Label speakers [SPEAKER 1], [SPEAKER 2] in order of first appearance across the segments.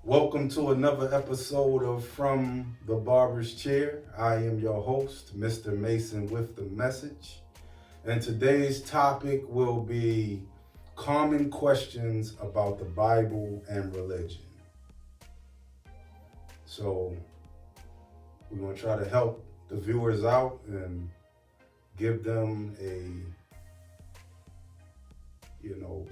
[SPEAKER 1] Welcome to another episode of From the Barber's Chair. I am your host, Mr. Mason with the message. And today's topic will be common questions about the Bible and religion. So, we're going to try to help the viewers out and give them a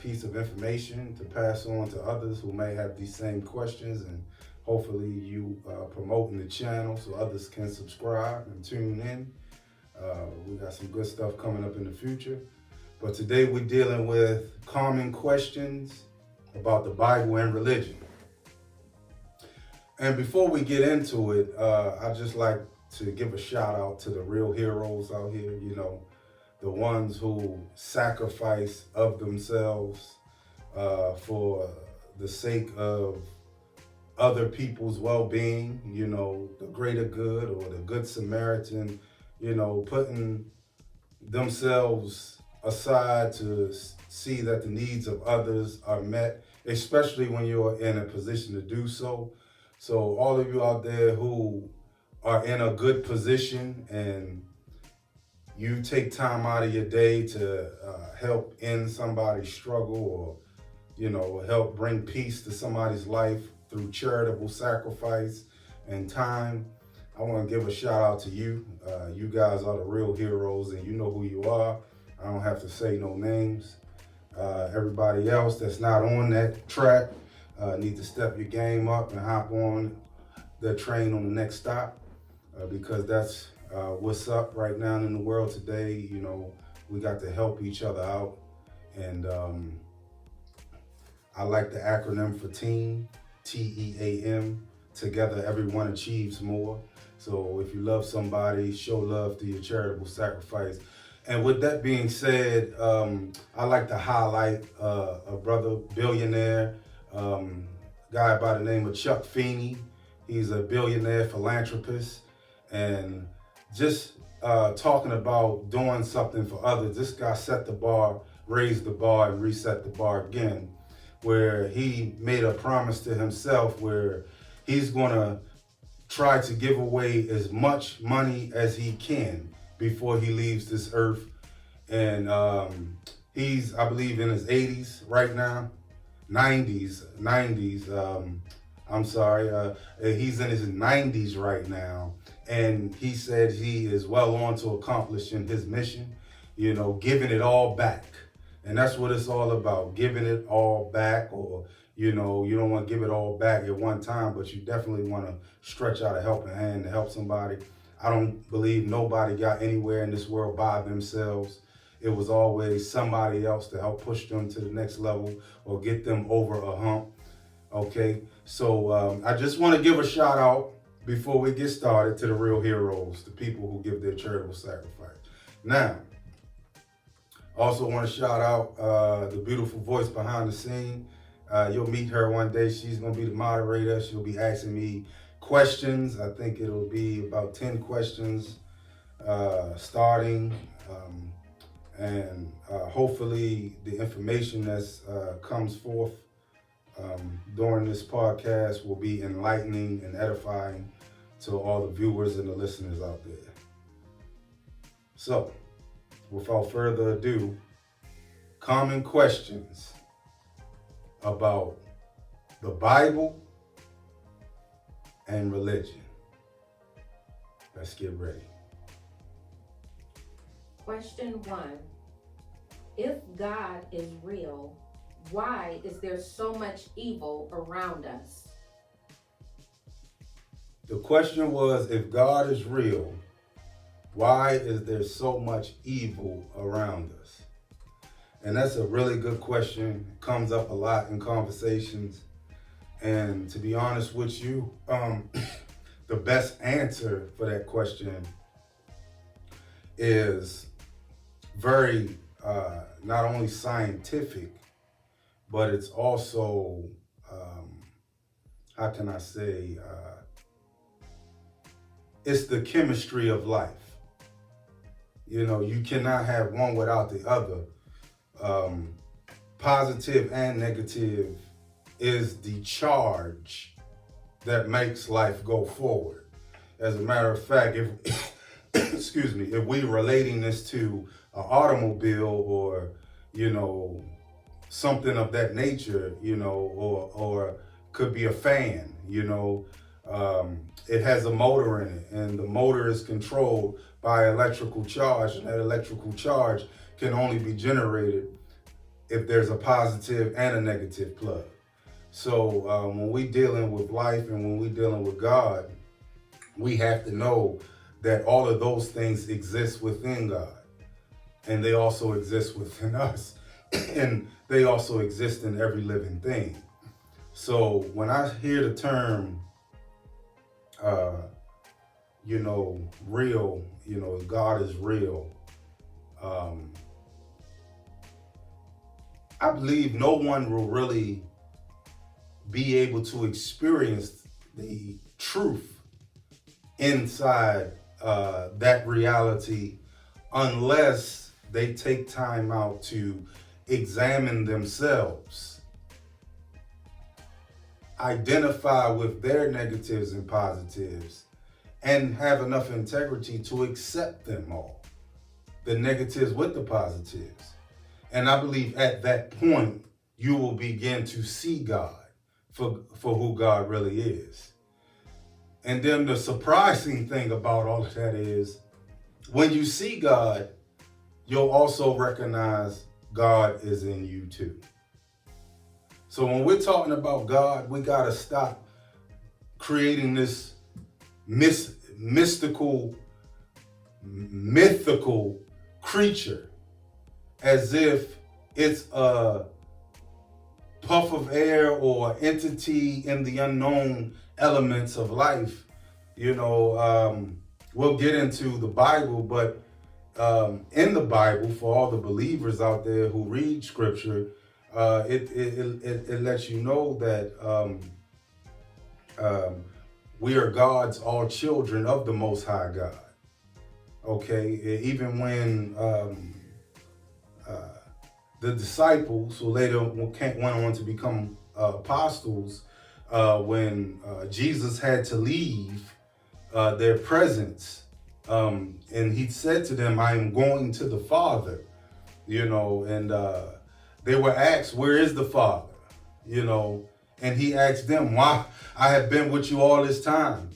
[SPEAKER 1] piece of information to pass on to others who may have these same questions, and hopefully you promoting the channel so others can subscribe and tune in. We got some good stuff coming up in the future, but today we're dealing with common questions about the Bible and religion. And before we get into it, I'd just like to give a shout out to the real heroes out here, the ones who sacrifice of themselves for the sake of other people's well-being, the greater good, or the good Samaritan, putting themselves aside to see that the needs of others are met, especially when you're in a position to do so. So all of you out there who are in a good position and you take time out of your day to help end somebody's struggle, or help bring peace to somebody's life through charitable sacrifice and time, I want to give a shout out to you. You guys are the real heroes, and you know who you are. I don't have to say no names. Everybody else that's not on that track need to step your game up and hop on the train on the next stop, because that's what's up right now in the world today. We got to help each other out. And I like the acronym for TEAM, TEAM. Together, everyone achieves more. So if you love somebody, show love through your charitable sacrifice. And with that being said, I like to highlight a brother billionaire, guy by the name of Chuck Feeney. He's a billionaire philanthropist, and just talking about doing something for others. This guy set the bar, raised the bar, and reset the bar again, where he made a promise to himself where he's going to try to give away as much money as he can before he leaves this earth. And he's, I believe, in his 80s right now, 90s. I'm sorry. He's in his 90s right now. And he said he is well on to accomplishing his mission, giving it all back. And that's what it's all about, giving it all back. Or, you don't want to give it all back at one time, but you definitely want to stretch out a helping hand to help somebody. I don't believe nobody got anywhere in this world by themselves. It was always somebody else to help push them to the next level or get them over a hump. Okay, so I just want to give a shout out before we get started to the real heroes, the people who give their charitable sacrifice. Now, also want to shout out the beautiful voice behind the scene. You'll meet her one day. She's going to be the moderator. She'll be asking me questions. I think it'll be about 10 questions starting. And hopefully the information that comes forth during this podcast will be enlightening and edifying to all the viewers and the listeners out there. So, without further ado, common questions about the Bible and religion. Let's get ready.
[SPEAKER 2] Question 1. If God is real, why is there so much evil around us?
[SPEAKER 1] The question was, if God is real, why is there so much evil around us? And that's a really good question. It comes up a lot in conversations. And to be honest with you, the best answer for that question is very not only scientific, but it's also, how can I say, it's the chemistry of life. You cannot have one without the other. Positive and negative is the charge that makes life go forward. As a matter of fact, if excuse me, if we relating this to an automobile or, you know, something of that nature, you know, or could be a fan, you know, it has a motor in it, and the motor is controlled by electrical charge, and that electrical charge can only be generated if there's a positive and a negative plug. So when we dealing with life and when we dealing with God, we have to know that all of those things exist within God, and they also exist within us, and they also exist in every living thing. So when I hear the term, you know, real, you know, God is real, I believe no one will really be able to experience the truth inside that reality unless they take time out to examine themselves, identify with their negatives and positives, and have enough integrity to accept them all, the negatives with the positives. And I believe at that point, you will begin to see God for who God really is. And then the surprising thing about all of that is when you see God, you'll also recognize God is in you too. So when we're talking about God, we got to stop creating this mythical creature as if it's a puff of air or entity in the unknown elements of life. You know, we'll get into the Bible, but in the Bible, for all the believers out there who read scripture, it lets you know that we are God's all children of the Most High God. Okay, even when the disciples, who later went on to become apostles, when Jesus had to leave their presence, and he said to them, I am going to the Father, you know, and they were asked, where is the Father? You know, and he asked them, why? I have been with you all this time,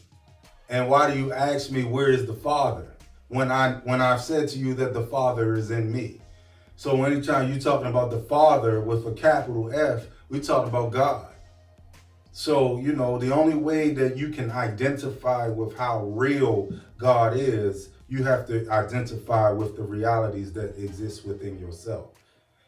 [SPEAKER 1] and why do you ask me, where is the Father? When I've said to you that the Father is in me. So anytime you're talking about the Father with a capital F, we talk about God. So, you know, the only way that you can identify with how real God is, you have to identify with the realities that exist within yourself.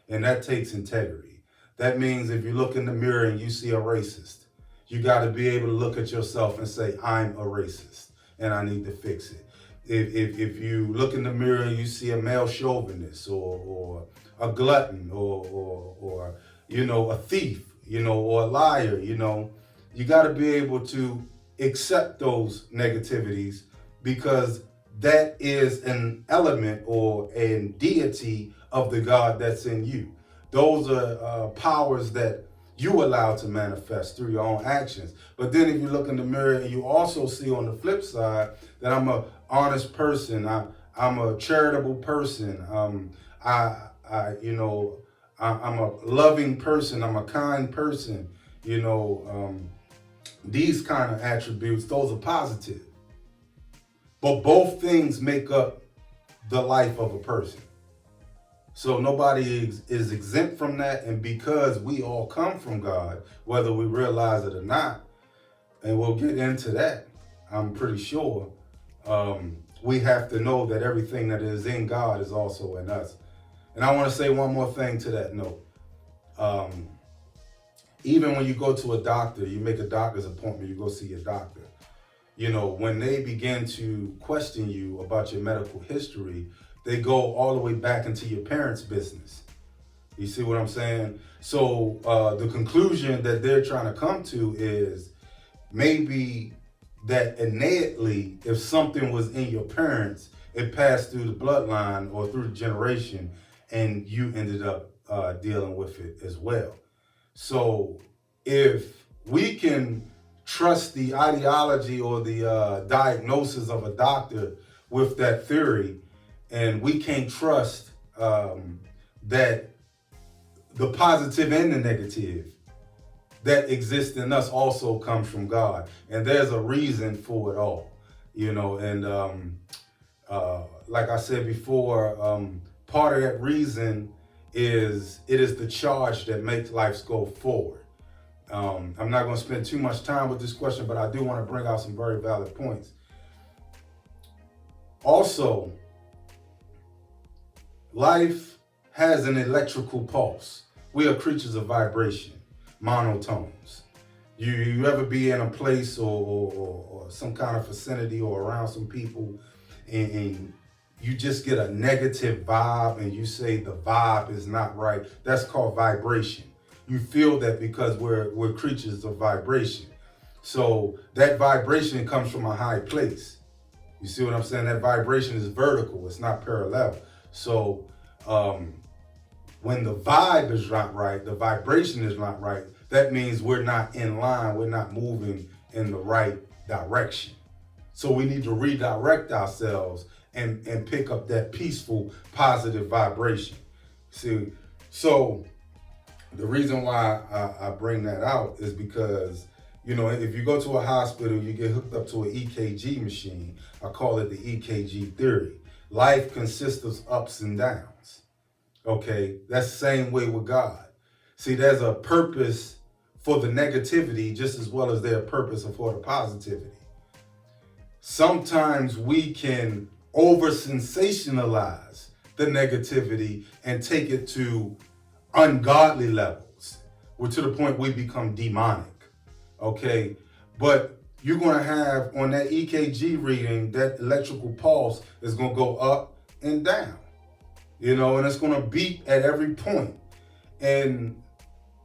[SPEAKER 1] And that takes integrity. That means if you look in the mirror and you see a racist, you got to be able to look at yourself and say, I'm a racist and I need to fix it. If you look in the mirror and you see a male chauvinist or a glutton or you know, a thief, you know, or a liar, you know, you got to be able to accept those negativities because that is an element or a deity of the God that's in you. Those are powers that you allow to manifest through your own actions. But then if you look in the mirror and you also see on the flip side that I'm a honest person, I'm a charitable person, you know, I'm a loving person, I'm a kind person, you know, these kind of attributes, those are positive. But both things make up the life of a person. So nobody is exempt from that. And because we all come from God, whether we realize it or not, and we'll get into that, I'm pretty sure, we have to know that everything that is in God is also in us. And I want to say one more thing to that note. Even when you go to a doctor, you make a doctor's appointment, you go see your doctor. You know, when they begin to question you about your medical history, they go all the way back into your parents' business. You see what I'm saying? So the conclusion that they're trying to come to is maybe that innately, if something was in your parents, it passed through the bloodline or through the generation, and you ended up dealing with it as well. So if we can trust the ideology or the diagnosis of a doctor with that theory, and we can't trust that the positive and the negative that exists in us also comes from God, and there's a reason for it all, and like I said before, part of that reason is it is the charge that makes life go forward. I'm not going to spend too much time with this question, but I do want to bring out some very valid points. Also, life has an electrical pulse. We are creatures of vibration, monotones. You ever be in a place or some kind of vicinity or around some people and you just get a negative vibe and you say the vibe is not right? That's called vibration. You feel that because we're creatures of vibration. So that vibration comes from a high place. You see what I'm saying? That vibration is vertical, it's not parallel. So when the vibe is not right, the vibration is not right, that means we're not in line, we're not moving in the right direction. So we need to redirect ourselves and pick up that peaceful, positive vibration. See, so the reason why I bring that out is because, if you go to a hospital, you get hooked up to an EKG machine. I call it the EKG theory. Life consists of ups and downs. Okay, that's the same way with God. See, there's a purpose for the negativity just as well as there's a purpose for the positivity. Sometimes we can over sensationalize the negativity and take it to ungodly levels. We're to the point we become demonic. Okay, but you're going to have on that EKG reading, that electrical pulse is going to go up and down, and it's going to beat at every point. And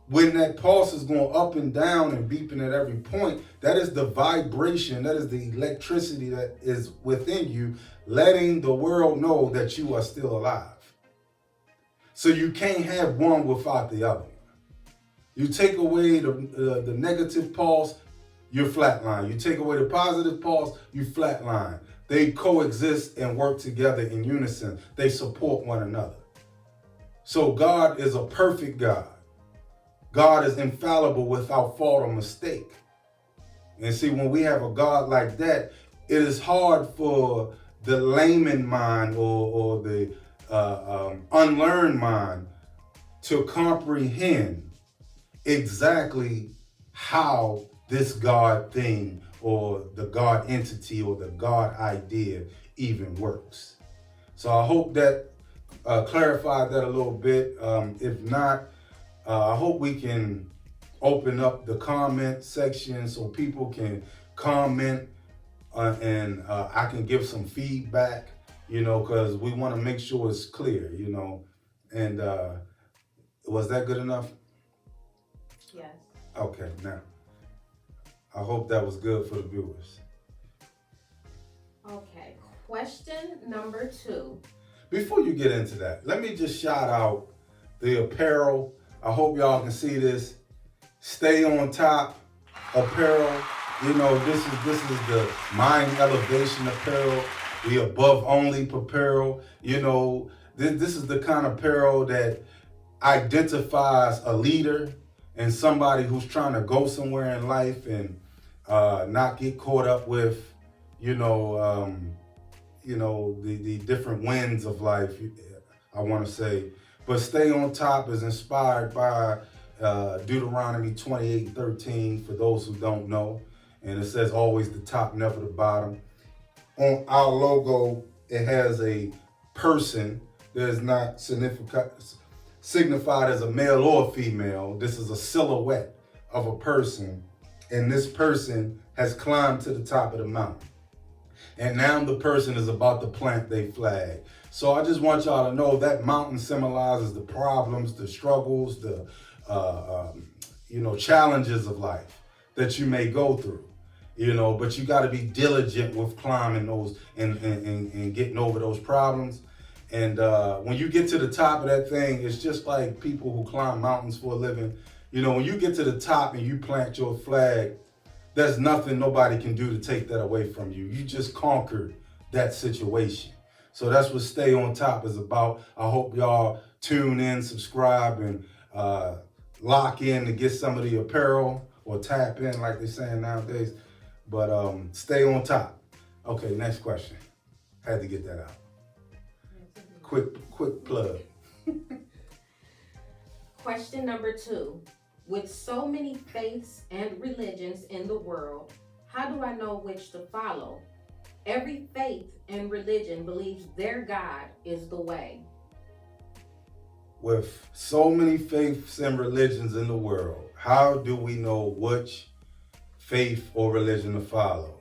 [SPEAKER 1] when that pulse is going up and down and beeping at every point, that is the vibration, that is the electricity that is within you, letting the world know that you are still alive. So you can't have one without the other. You take away the negative pulse, you're flatline. You take away the positive pulse, you flatline. They coexist and work together in unison. They support one another. So God is a perfect God. God is infallible, without fault or mistake. And see, when we have a God like that, it is hard for the layman mind or the unlearned mind to comprehend exactly how this God thing or the God entity or the God idea even works. So I hope that clarified that a little bit. If not, I hope we can open up the comment section so people can comment and I can give some feedback, because we want to make sure it's clear, and was that good enough?
[SPEAKER 2] Yes.
[SPEAKER 1] Okay, now, I hope that was good for the viewers.
[SPEAKER 2] Okay, question number 2.
[SPEAKER 1] Before you get into that, let me just shout out the apparel. I hope y'all can see this. Stay on top apparel. This is the Mind Elevation apparel, the Above Only apparel. This is the kind of apparel that identifies a leader and somebody who's trying to go somewhere in life and not get caught up with, the different winds of life, I want to say. But Stay on Top is inspired by Deuteronomy 28:13, for those who don't know. And it says always the top, never the bottom. On our logo, it has a person that is not signified as a male or female. This is a silhouette of a person. And this person has climbed to the top of the mountain. And now the person is about to plant their flag. So I just want y'all to know that mountain symbolizes the problems, the struggles, the challenges of life that you may go through. But you got to be diligent with climbing those and getting over those problems. And when you get to the top of that thing, it's just like people who climb mountains for a living. When you get to the top and you plant your flag, there's nothing nobody can do to take that away from you. You just conquered that situation. So that's what Stay on Top is about. I hope y'all tune in, subscribe, and lock in to get some of the apparel, or tap in like they're saying nowadays. But stay on top. Okay, next question. Had to get that out. Quick plug.
[SPEAKER 2] Question number 2. With so many faiths and religions in the world, how do I know which to follow? Every faith and religion believes their God is the way.
[SPEAKER 1] With so many faiths and religions in the world, how do we know which faith or religion to follow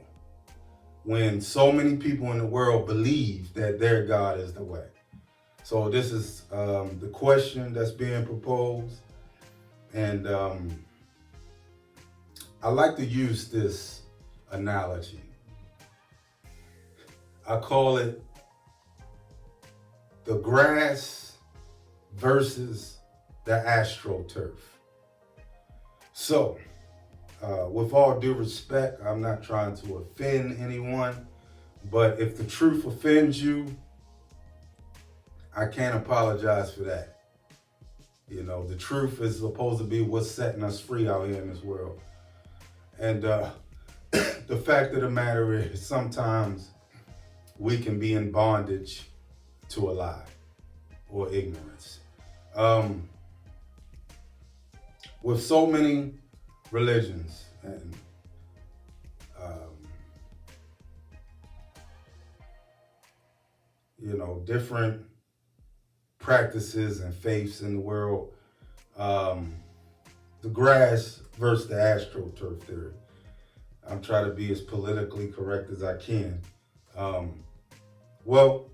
[SPEAKER 1] when so many people in the world believe that their God is the way? So this is the question that's being proposed. And I like to use this analogy. I call it the grass versus the AstroTurf. So, with all due respect, I'm not trying to offend anyone, but if the truth offends you, I can't apologize for that. You know, the truth is supposed to be what's setting us free out here in this world. And the fact of the matter is, sometimes we can be in bondage to a lie or ignorance. With so many religions and different practices and faiths in the world, the grass versus the AstroTurf theory. I'm trying to be as politically correct as I can. Well,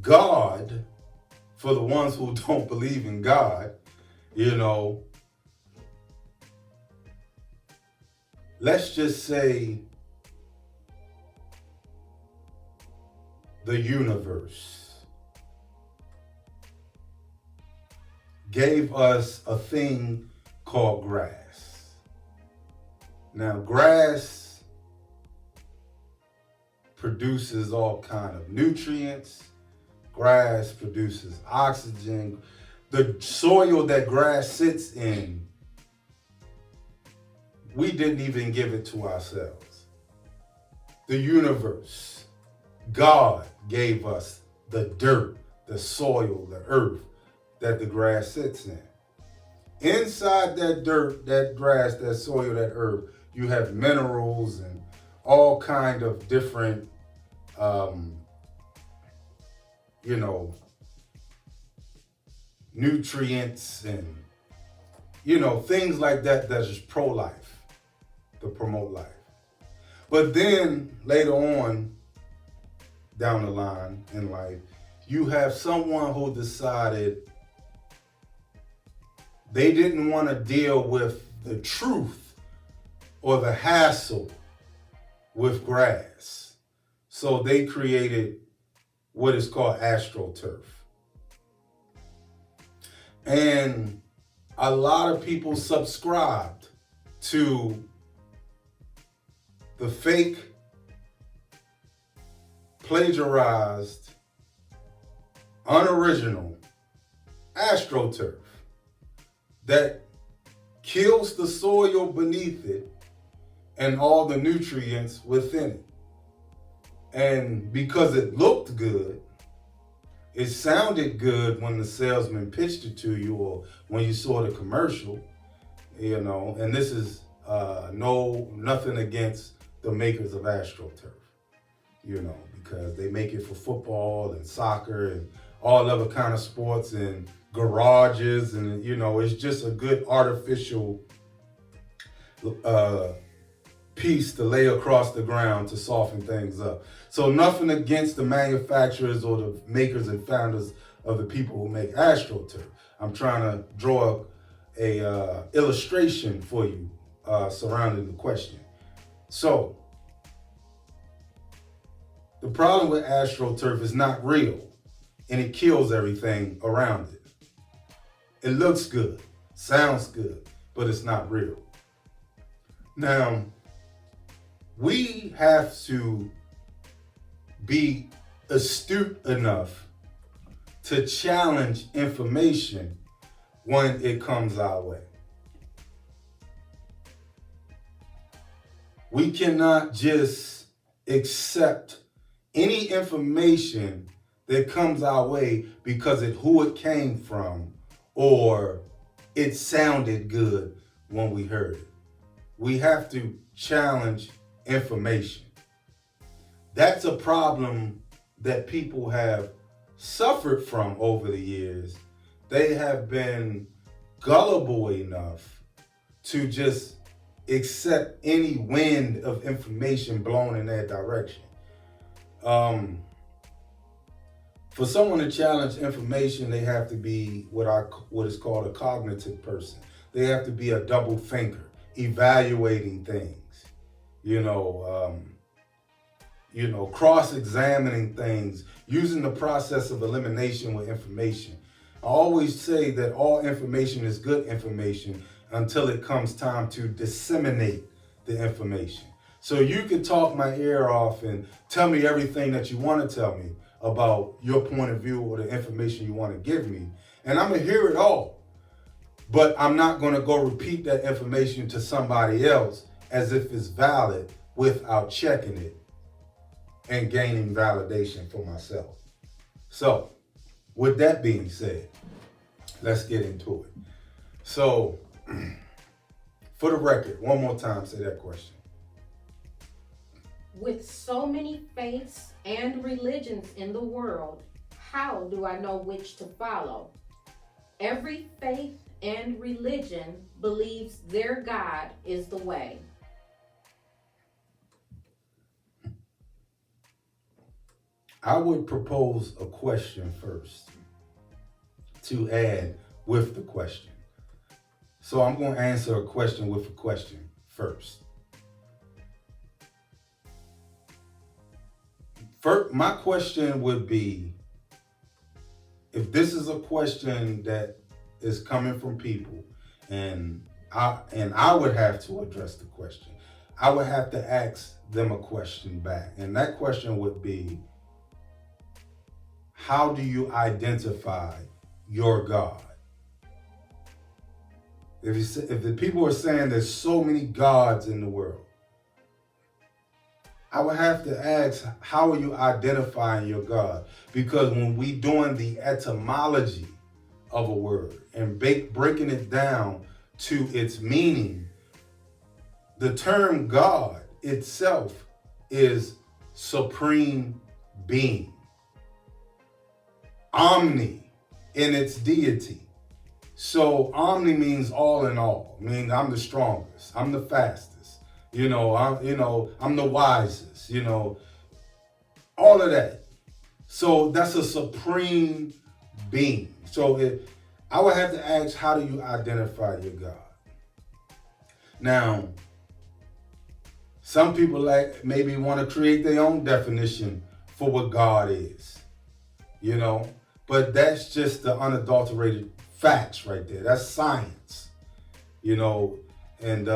[SPEAKER 1] God, for the ones who don't believe in God, let's just say the universe gave us a thing called grass. Now, grass produces all kind of nutrients. Grass produces oxygen. The soil that grass sits in, we didn't even give it to ourselves. The universe, God gave us the dirt, the soil, the earth that the grass sits in. Inside that dirt, that grass, that soil, that earth, you have minerals and all kind of different, nutrients and, things like that that's just pro-life, to promote life. But then later on, down the line in life, you have someone who decided they didn't want to deal with the truth or the hassle with grass. So they created what is called AstroTurf. And a lot of people subscribed to the fake, plagiarized, unoriginal AstroTurf that kills the soil beneath it and all the nutrients within it. And because it looked good, it sounded good when the salesman pitched it to you or when you saw the commercial, and this is nothing against the makers of AstroTurf, because they make it for football and soccer and all other kind of sports and garages, and it's just a good artificial piece to lay across the ground to soften things up. So nothing against the manufacturers or the makers and founders of the people who make AstroTurf. I'm trying to draw a illustration for you surrounding the question. So the problem with AstroTurf is not real, and it kills everything around it. It looks good, sounds good, but it's not real. Now, we have to be astute enough to challenge information when it comes our way. We cannot just accept any information that comes our way because of who it came from or it sounded good when we heard it. We have to challenge information. That's a problem that people have suffered from over the years. They have been gullible enough to just accept any wind of information blown in their direction. For someone to challenge information, they have to be what is called a cognitive person. They have to be a double thinker, evaluating things, cross-examining things, using the process of elimination with information. I always say that all information is good information until it comes time to disseminate the information. So you can talk my ear off and tell me everything that you want to tell me about your point of view or the information you want to give me, and I'm going to hear it all. But I'm not going to go repeat that information to somebody else as if it's valid without checking it and gaining validation for myself. So, with that being said, let's get into it. So, for the record, one more time, say that question.
[SPEAKER 2] With so many faiths and religions in the world, how do I know which to follow? Every faith and religion believes their God is the way.
[SPEAKER 1] I would propose a question first to add with the question. So I'm going to answer a question with a question first. First, my question would be, if this is a question that is coming from people, and I would have to address the question, I would have to ask them a question back. And that question would be, how do you identify your God? If the people are saying there's so many gods in the world, I would have to ask, how are you identifying your God? Because when we doing the etymology of a word and breaking it down to its meaning, the term God itself is supreme being. Omni in its deity. So omni means all in all. I mean, I'm the strongest. I'm the fastest. I'm the wisest. All of that. So that's a supreme being. So I would have to ask, how do you identify your God? Now, some people maybe want to create their own definition for what God is. But that's just the unadulterated facts right there. That's science, and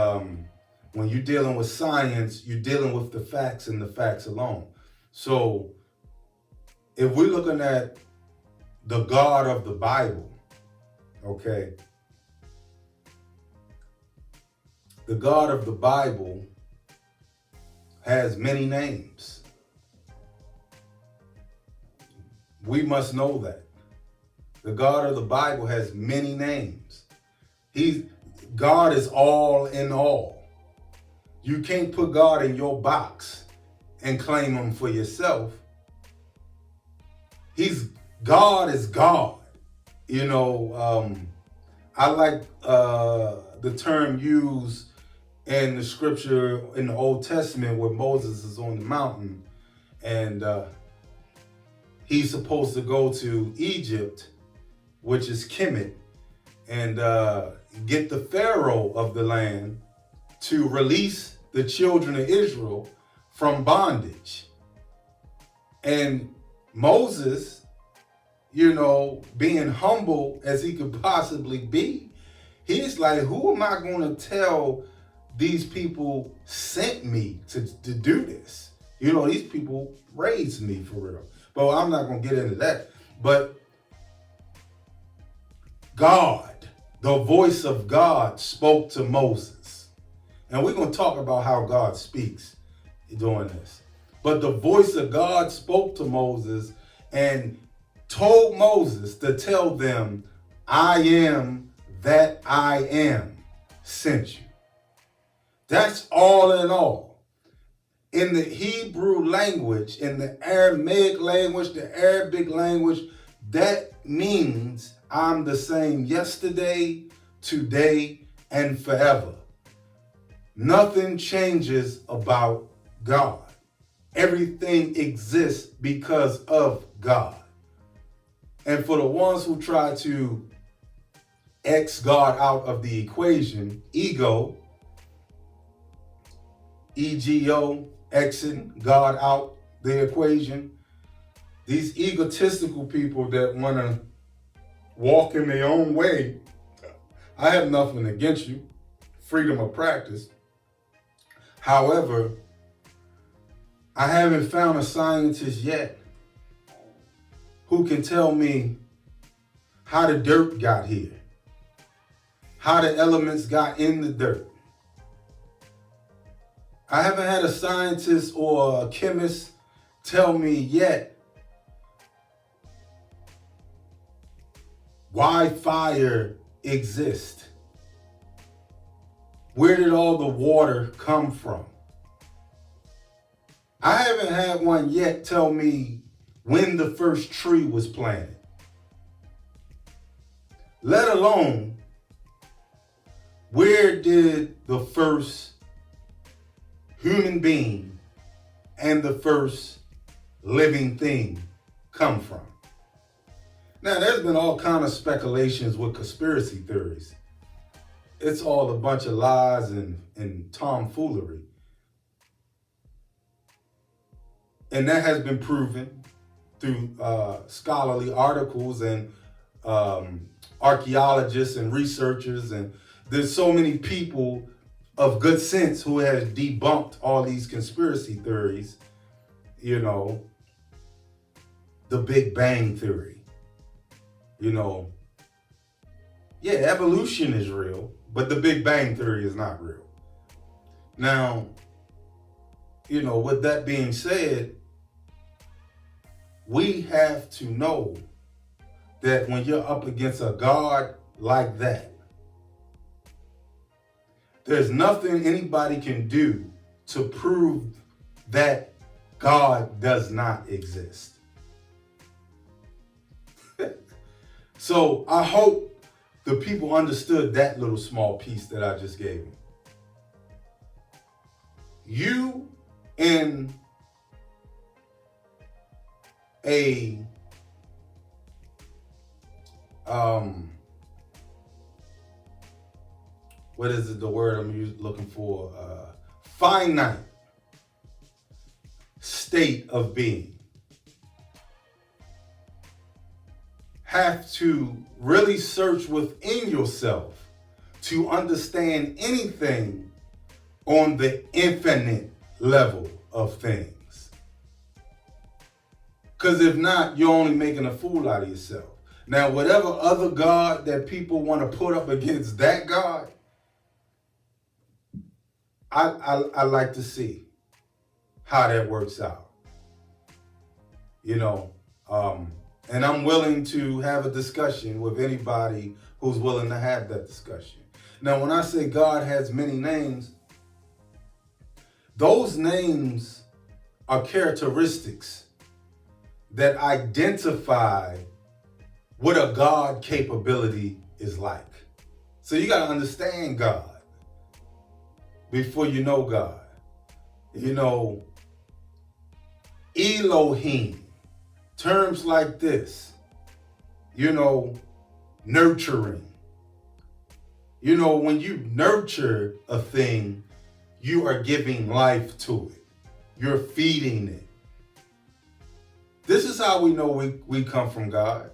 [SPEAKER 1] when you're dealing with science, you're dealing with the facts and the facts alone. So if we're looking at the God of the Bible, okay, the God of the Bible has many names. We must know that. The God of the Bible has many names. God is all in all. You can't put God in your box and claim him for yourself. God is God. I like the term used in the scripture in the Old Testament where Moses is on the mountain and he's supposed to go to Egypt, which is Kemet, and get the Pharaoh of the land to release the children of Israel from bondage. And Moses, being humble as he could possibly be, he's like, who am I going to tell these people sent me to do this. You know, these people raised me for real. But I'm not going to get into that. But God, the voice of God spoke to Moses. And we're going to talk about how God speaks during this. But the voice of God spoke to Moses and told Moses to tell them, I am that I am sent you. That's all in all. In the Hebrew language, in the Aramaic language, the Arabic language, that means I'm the same yesterday, today, and forever. Nothing changes about God. Everything exists because of God. And for the ones who try to X God out of the equation, ego, Xing God out the equation, these egotistical people that want to walk in their own way, I have nothing against you, freedom of practice. However, I haven't found a scientist yet who can tell me how the dirt got here, how the elements got in the dirt. I haven't had a scientist or a chemist tell me yet why fire exists. Where did all the water come from? I haven't had one yet tell me when the first tree was planted, let alone where did the first human being and the first living thing come from. Now, there's been all kind of speculations with conspiracy theories. It's all a bunch of lies and tomfoolery. And that has been proven through scholarly articles and archaeologists and researchers. And there's so many people of good sense who has debunked all these conspiracy theories. You know, the Big Bang Theory. You know, yeah, evolution is real, but the Big Bang Theory is not real. Now, you know, with that being said, we have to know that when you're up against a God like that, there's nothing anybody can do to prove that God does not exist. So I hope the people understood that little small piece that I just gave them. You in a what is it, the word I'm looking for? Finite state of being. Have to really search within yourself to understand anything on the infinite level of things. Because if not, you're only making a fool out of yourself. Now, whatever other God that people want to put up against that God, I like to see how that works out. You know, and I'm willing to have a discussion with anybody who's willing to have that discussion. Now, when I say God has many names, those names are characteristics that identify what a God capability is like. So you got to understand God before you know God. You know, Elohim, terms like this, you know, nurturing. You know, when you nurture a thing, you are giving life to it. You're feeding it. This is how we know we come from God.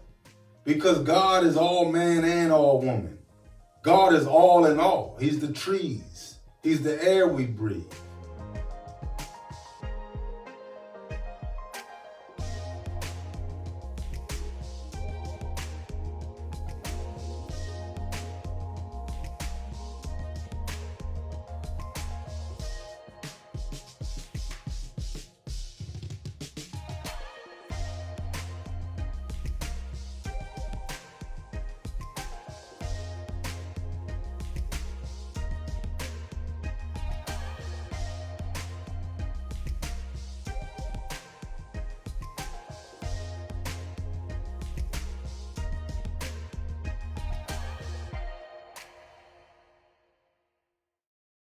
[SPEAKER 1] Because God is all man and all woman. God is all in all. He's the trees. He's the air we breathe.